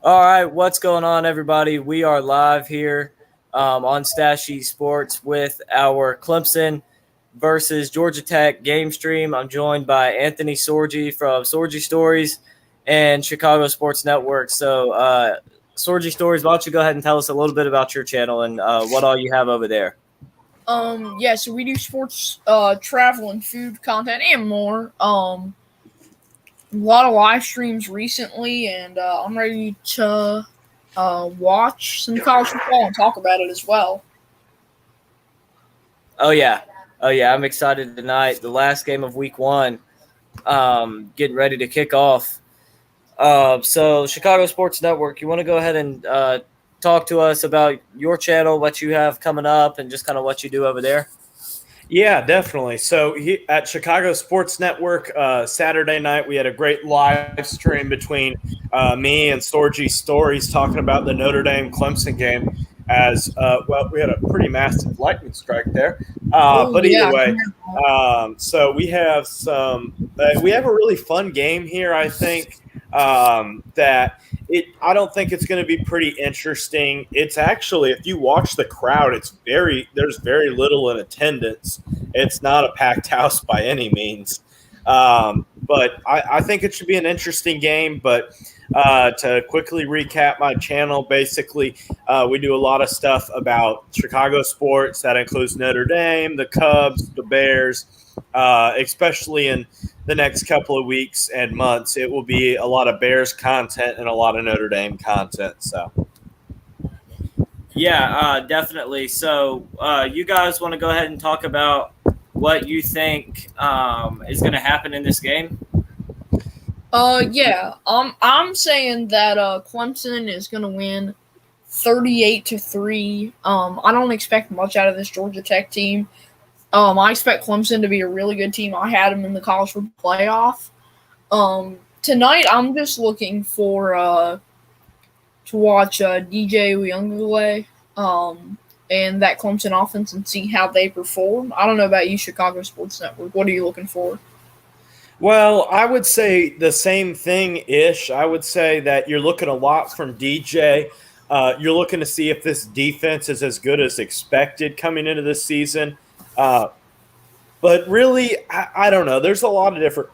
All right, what's going on, everybody? We are live here on Stashy Sports with our Clemson versus Georgia Tech game stream. I'm joined by Anthony Sorgi from Sorgi Stories and Chicago Sports Network. So, Sorgi Stories, why don't you go ahead and tell us a little bit about your channel and what all you have over there? Yeah, so we do sports, travel and food content and more. A lot of live streams recently, and I'm ready to watch some college football and talk about it as well. Oh yeah, I'm excited tonight. The last game of Week 1, getting ready to kick off. So, Chicago Sports Network, you want to go ahead and talk to us about your channel, what you have coming up, and just kind of what you do over there? Yeah, definitely. So at Chicago Sports Network, Saturday night, we had a great live stream between me and Storgy Stories talking about the Notre Dame Clemson game. We had a pretty massive lightning strike there. But either Yeah, way, so we have a really fun game here, I think, I don't think it's going to be pretty interesting. It's actually, if you watch the crowd, there's very little in attendance. It's not a packed house by any means. But I think it should be an interesting game. But to quickly recap my channel, basically, we do a lot of stuff about Chicago sports. That includes Notre Dame, the Cubs, the Bears, especially in the next couple of weeks and months. It will be a lot of Bears content and a lot of Notre Dame content. So, Yeah, definitely. So, you guys want to go ahead and talk about what you think is going to happen in this game? yeah. I'm saying that Clemson is gonna win 38-3. I don't expect much out of this Georgia Tech team. I expect Clemson to be a really good team. I had them in the college football playoff. Tonight I'm just looking for to watch DJ Uyunglele and that Clemson offense and see how they perform. I don't know about you, Chicago Sports Network. What are you looking for? well, I would say the same thing ish. I would say that you're looking a lot from DJ. You're looking to see if this defense is as good as expected coming into this season. But really, I don't know. There's a lot of different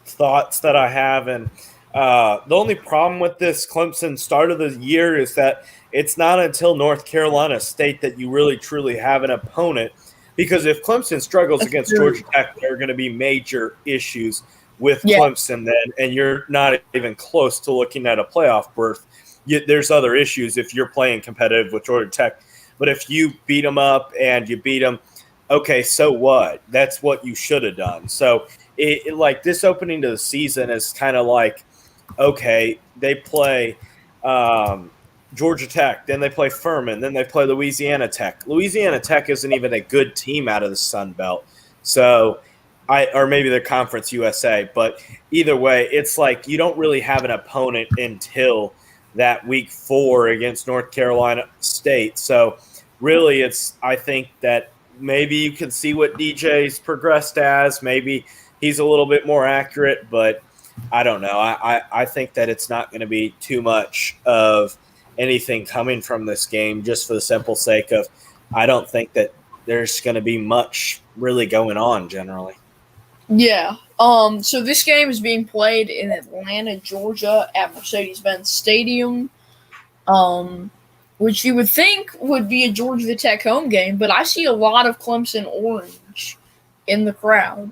thoughts that I have, and the only problem with this Clemson start of the year is that it's not until North Carolina State that you really truly have an opponent. Because if Clemson struggles against Georgia Tech, there are going to be major issues with Clemson then, and you're not even close to looking at a playoff berth. There's other issues if you're playing competitive with Georgia Tech. But if you beat them up and you beat them, okay, so what? That's what you should have done. So, like this opening to the season is kind of like, okay, they play Georgia Tech, then they play Furman, then they play Louisiana Tech. Louisiana Tech isn't even a good team out of the Sun Belt. So, or maybe they're Conference USA. But either way, it's like you don't really have an opponent until that week 4 against North Carolina State. So, really, I think that maybe you can see what DJ's progressed as. Maybe he's a little bit more accurate, but I don't know. I think that it's not going to be too much of anything coming from this game, just for the simple sake of I don't think that there's going to be much really going on generally. Yeah. So this game is being played in Atlanta, Georgia, at Mercedes-Benz Stadium. Which you would think would be a Georgia Tech home game, but I see a lot of Clemson orange in the crowd.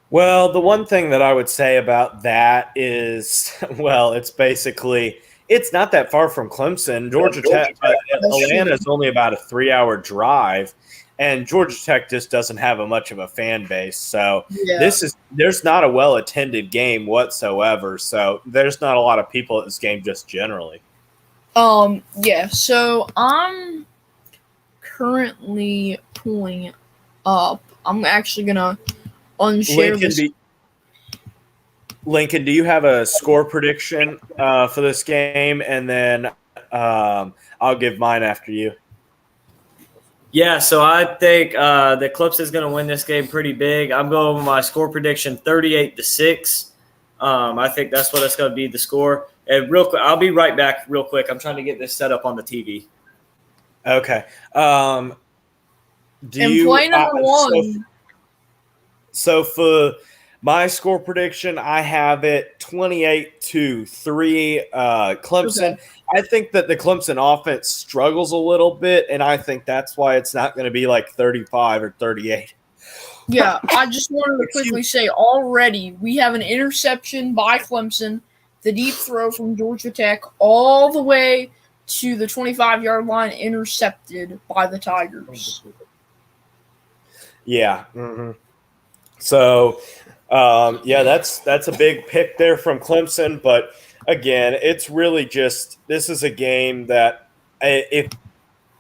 Well, the one thing that I would say about that is, well, it's not that far from Clemson. Georgia Tech, Atlanta is only about a 3-hour drive, and Georgia Tech just doesn't have much of a fan base. So there's not a well-attended game whatsoever. So there's not a lot of people at this game just generally. Yeah, so I'm currently pulling up. I'm actually gonna unshare this. Lincoln, do you have a score prediction for this game? And then I'll give mine after you. Yeah, so I think that Clemson is going to win this game pretty big. I'm going with my score prediction 38-6. I think that's what it's going to be, the score. And real quick, I'll be right back real quick. I'm trying to get this set up on the TV. Okay. And play number one. So for my score prediction, I have it 28-3 Clemson. Okay. I think that the Clemson offense struggles a little bit, and I think that's why it's not going to be like 35 or 38. Yeah, I just wanted to quickly say already we have an interception by Clemson, the deep throw from Georgia Tech all the way to the 25-yard line, intercepted by the Tigers. Yeah. Mm-hmm. So, that's a big pick there from Clemson. But again, it's really just this is a game that if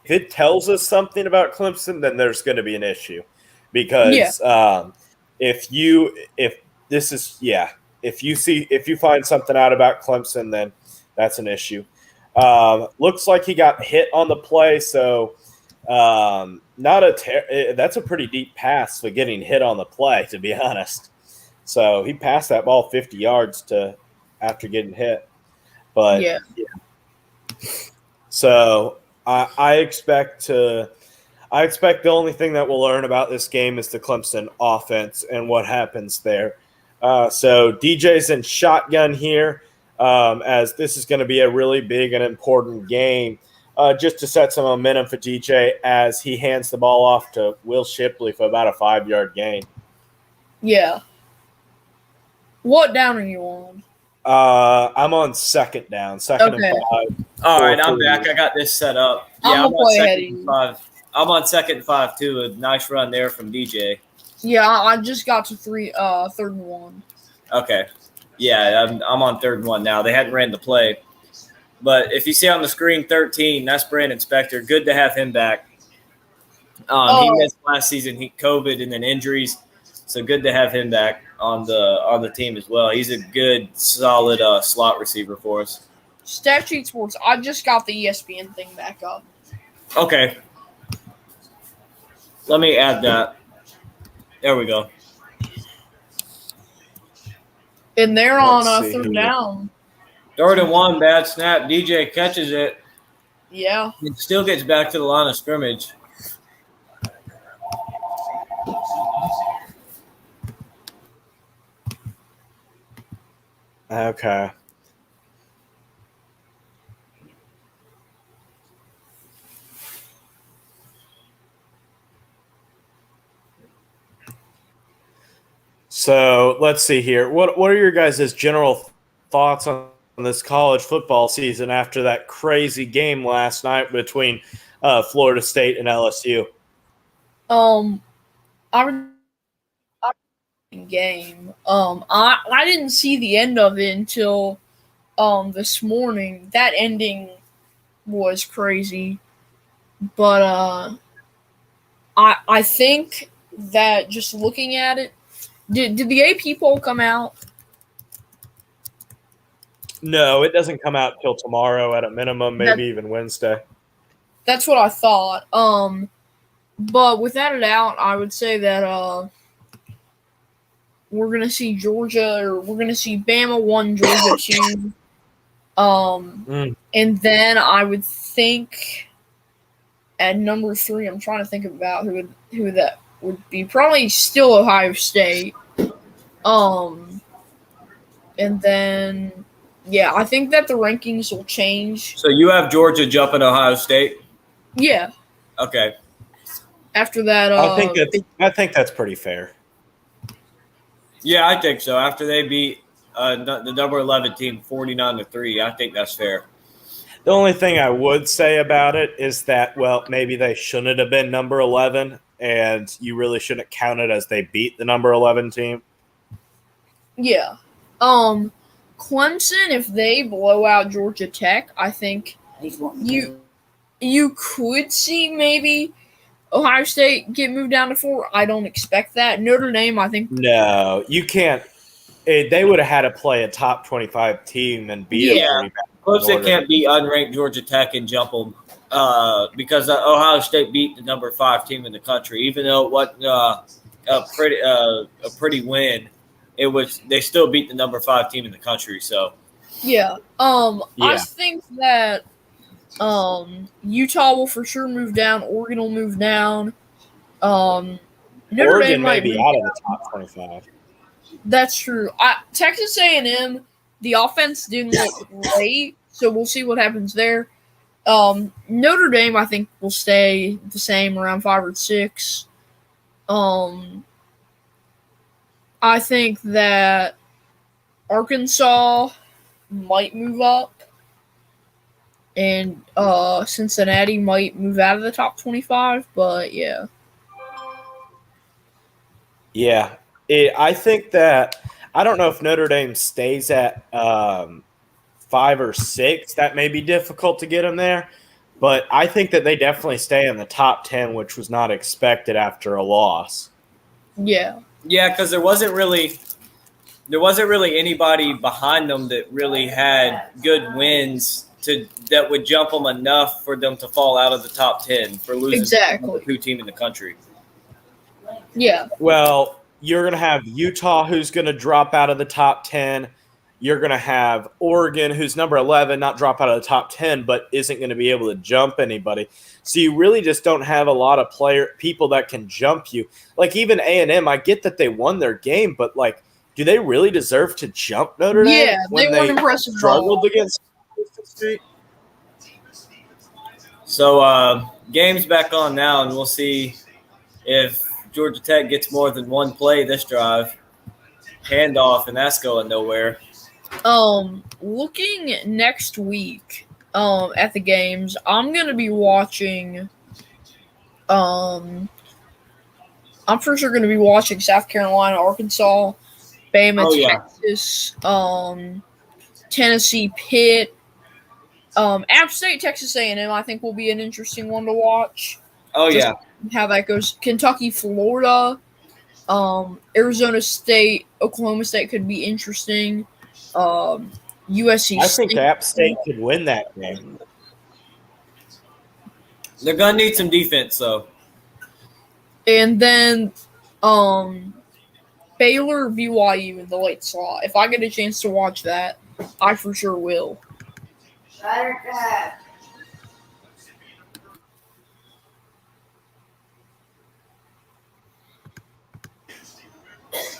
it tells us something about Clemson, then there's going to be an issue because if you find something out about Clemson, then that's an issue. Looks like he got hit on the play, so. That's a pretty deep pass for getting hit on the play, to be honest. So he passed that ball 50 yards after getting hit. But yeah. So I expect the only thing that we'll learn about this game is the Clemson offense and what happens there. So DJ's in shotgun here, as this is going to be a really big and important game. Just to set some momentum for DJ as he hands the ball off to Will Shipley for about a 5-yard gain. Yeah. What down are you on? I'm on second down, second and 5. All right, I'm back. I got this set up. Yeah, I'm on second and 5. I'm on second and 5 too. A nice run there from DJ. Yeah, I just got to third and 1. Okay. Yeah, I'm on third and 1 now. They hadn't ran the play. But if you see on the screen 13, that's Brandon Spector. Good to have him back. He missed last season, COVID and then injuries. So good to have him back on the team as well. He's a good, solid slot receiver for us. Stat Sheet Sports, I just got the ESPN thing back up. Okay. Let me add that. There we go. And they're on third down. Third and 1, bad snap. DJ catches it. Yeah. It still gets back to the line of scrimmage. Okay. So let's see here. What are your guys' general thoughts on this college football season after that crazy game last night between Florida State and LSU? Game. I didn't see the end of it until this morning. That ending was crazy, but I think that just looking at it, did the AP poll come out? No, it doesn't come out till tomorrow at a minimum, maybe even Wednesday. That's what I thought. But without a doubt, I would say that we're gonna see Georgia, or we're gonna see Bama 1, Georgia 2. And then I would think at number 3, I'm trying to think about who that would be. Probably still Ohio State. And then. Yeah, I think that the rankings will change. So you have Georgia jumping Ohio State? Yeah. Okay. After that, I think that's pretty fair. Yeah, I think so. After they beat the number 11 team 49-3, I think that's fair. The only thing I would say about it is that, well, maybe they shouldn't have been number 11, and you really shouldn't count it as they beat the number 11 team. Yeah. Clemson, if they blow out Georgia Tech, I think you could see maybe Ohio State get moved down to 4. I don't expect that. Notre Dame, I think. No, you can't. They would have had to play a top 25 team and beat them. Clemson can't beat unranked Georgia Tech and jump them because Ohio State beat the number 5 team in the country, even though it wasn't a pretty win. they still beat the number 5 team in the country. So Yeah. I Yeah. think that Utah will for sure move down. Oregon will move down. Notre Dame Oregon may might be move out of down. the top 25. That's true. Texas A&M, the offense didn't look great, so we'll see what happens there. Notre Dame, I think, will stay the same, around 5 or 6. I think that Arkansas might move up, and Cincinnati might move out of the top 25. But yeah, Yeah. I think that I don't know if Notre Dame stays at 5 or 6. That may be difficult to get them there. But I think that they definitely stay in the top 10, which was not expected after a loss. yeah, yeah, because there wasn't really anybody behind them that really had good wins that would jump them enough for them to fall out of the top 10 for losing to the number exactly. 2 team in the country. Yeah, Well, you're going to have Utah, who's going to drop out of the top 10. You're going to have Oregon, who's number 11, not drop out of the top 10, but isn't going to be able to jump anybody. So you really just don't have a lot of people that can jump you. Like even A&M, I get that they won their game, but like, do they really deserve to jump Notre Dame yeah, when they won they impressive struggled ball. against State? So game's back on now, and we'll see if Georgia Tech gets more than one play this drive. Handoff, and that's going nowhere. Looking next week, at the games, I'm gonna be watching. I'm for sure gonna be watching South Carolina, Arkansas, Bama, Oh, yeah. Texas, Tennessee, Pitt, App State, Texas A&M. I think will be an interesting one to watch. Oh, Just yeah. how that goes. Kentucky, Florida, Arizona State, Oklahoma State could be interesting. USC I think State. App State could win that game. They're going to need some defense, though. And then Baylor, BYU in the late slot. If I get a chance to watch that, I for sure will.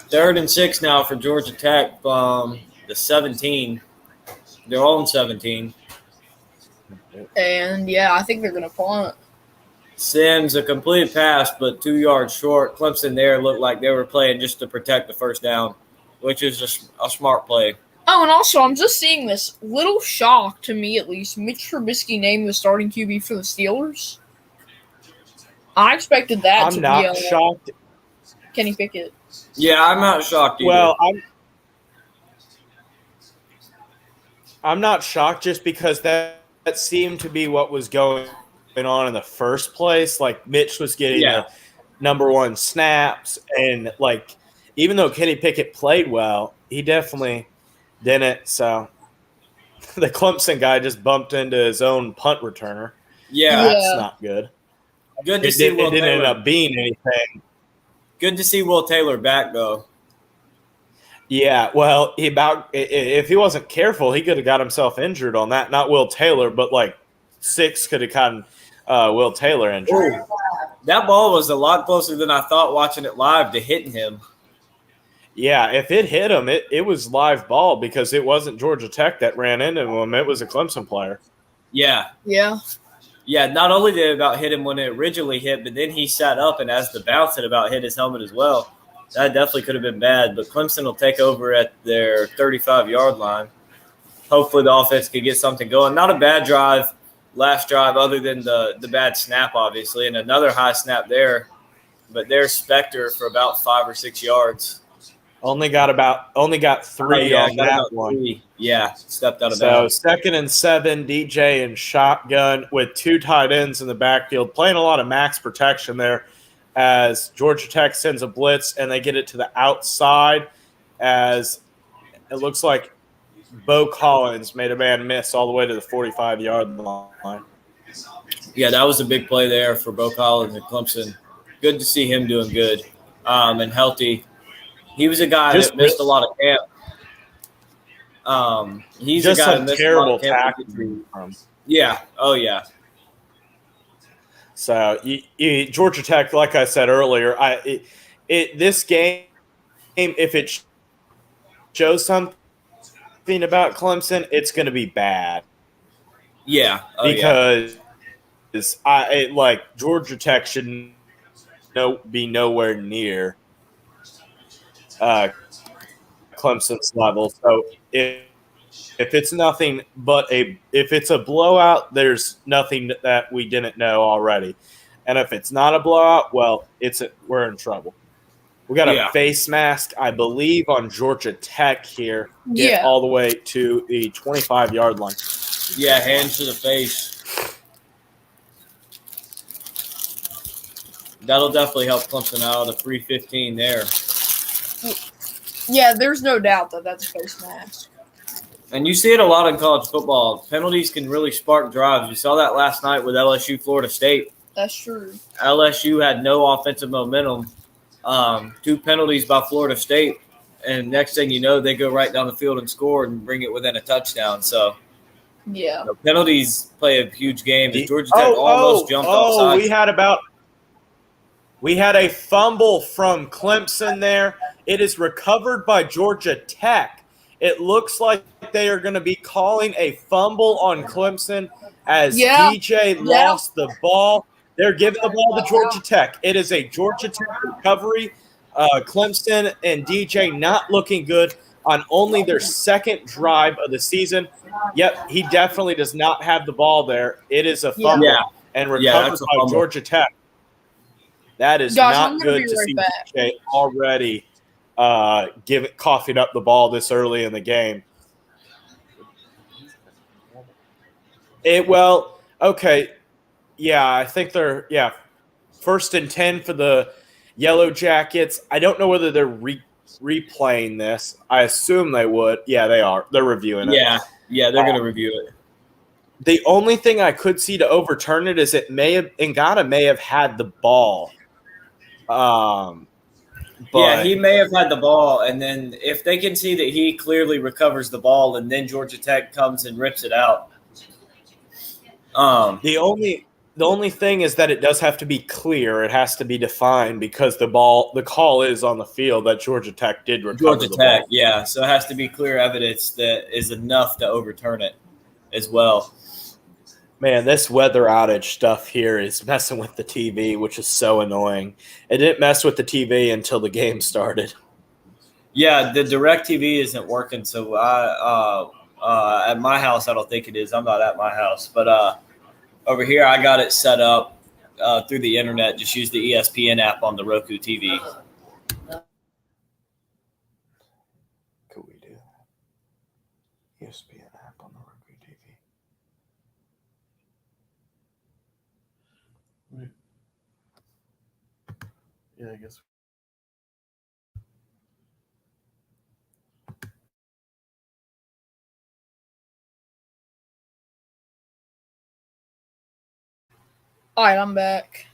Third and 6 now for Georgia Tech from the 17. Their own 17. And yeah, I think they're gonna punt. Sims, a complete pass, but 2 yards short. Clemson there looked like they were playing just to protect the first down, which is a smart play. Oh, and also, I'm just seeing this little shock to me, at least. Mitch Trubisky named the starting QB for the Steelers. I expected that to I'm not be shocked. Kenny Pickett. Yeah, I'm not shocked either. Well, I'm not shocked just because that seemed to be what was going on in the first place. Like Mitch was getting the number 1 snaps, and like even though Kenny Pickett played well, he definitely didn't. So the Clemson guy just bumped into his own punt returner. Yeah. That's not good. Good to see Will It didn't end Taylor. up being anything. Good to see Will Taylor back, though. Yeah, well, if he wasn't careful, he could have got himself injured on that. Not Will Taylor, but like 6 could have gotten Will Taylor injured. Ooh. That ball was a lot closer than I thought watching it live to hitting him. Yeah, if it hit him, it was live ball because it wasn't Georgia Tech that ran into him. It was a Clemson player. Yeah. Yeah. Yeah, not only did it about hit him when it originally hit, but then he sat up, and as the bounce, it about hit his helmet as well. That definitely could have been bad, but Clemson will take over at their 35-yard line. Hopefully the offense could get something going. Not a bad drive, last drive, other than the bad snap, obviously, and another high snap there. But there's Spector for about 5 or 6 yards. Only got 3 on that one. 3. Yeah, stepped out of So bounds. 2nd and 7, DJ and shotgun with 2 tight ends in the backfield, playing a lot of max protection there as Georgia Tech sends a blitz and they get it to the outside as it looks like Bo Collins made a man miss all the way to the 45-yard line. Yeah, that was a big play there for Bo Collins and Clemson. Good to see him doing good and healthy. He was a guy Just that missed a lot of camp. He's a just guy that some missed a lot of terrible camp. tackling. Yeah. Oh, yeah. So Georgia Tech, like I said earlier, this game, if it shows something about Clemson, it's going to be bad. Yeah. Oh, yeah. Because Georgia Tech should be nowhere near Clemson's level. So if it's nothing but if it's a blowout, there's nothing that we didn't know already. And if it's not a blowout, well, we're in trouble. We got a face mask, I believe, on Georgia Tech here. Get all the way to the 25-yard line. Yeah, hands to the face. That'll definitely help Clemson out of the 315 there. Yeah, there's no doubt that that's a face mask. And you see it a lot in college football. Penalties can really spark drives. We saw that last night with LSU Florida State. That's true. LSU had no offensive momentum. 2 penalties by Florida State. And next thing you know, they go right down the field and score and bring it within a touchdown. So, yeah, penalties play a huge game. Georgia Tech almost jumped off sides. We had a fumble from Clemson there. It is recovered by Georgia Tech. It looks like they are going to be calling a fumble on Clemson as DJ lost the ball. They're giving the ball to Georgia Tech. It is a Georgia Tech recovery. Clemson and DJ not looking good on only their second drive of the season. Yep, he definitely does not have the ball there. It is a fumble and recovered by Georgia Tech. That is not good to see DJ already coughing up the ball this early in the game. Okay. Yeah, I think they're, 1st and 10 for the Yellow Jackets. I don't know whether they're replaying this. I assume they would. Yeah, they are. They're reviewing it. Yeah, they're going to review it. The only thing I could see to overturn it is Ngata may have had the ball. But he may have had the ball, and then if they can see that he clearly recovers the ball, and then Georgia Tech comes and rips it out. The only thing is that it does have to be clear. It has to be defined because the call is on the field that Georgia Tech did recover the ball. Yeah. So it has to be clear evidence that is enough to overturn it as well. Man, this weather outage stuff here is messing with the TV, which is so annoying. It didn't mess with the TV until the game started. Yeah, the DirecTV isn't working, so at my house, I don't think it is. I'm not at my house. But over here, I got it set up through the internet. Just use the ESPN app on the Roku TV. Could we do that? ESPN app on the Roku TV. Yeah, I guess. All right, I'm back.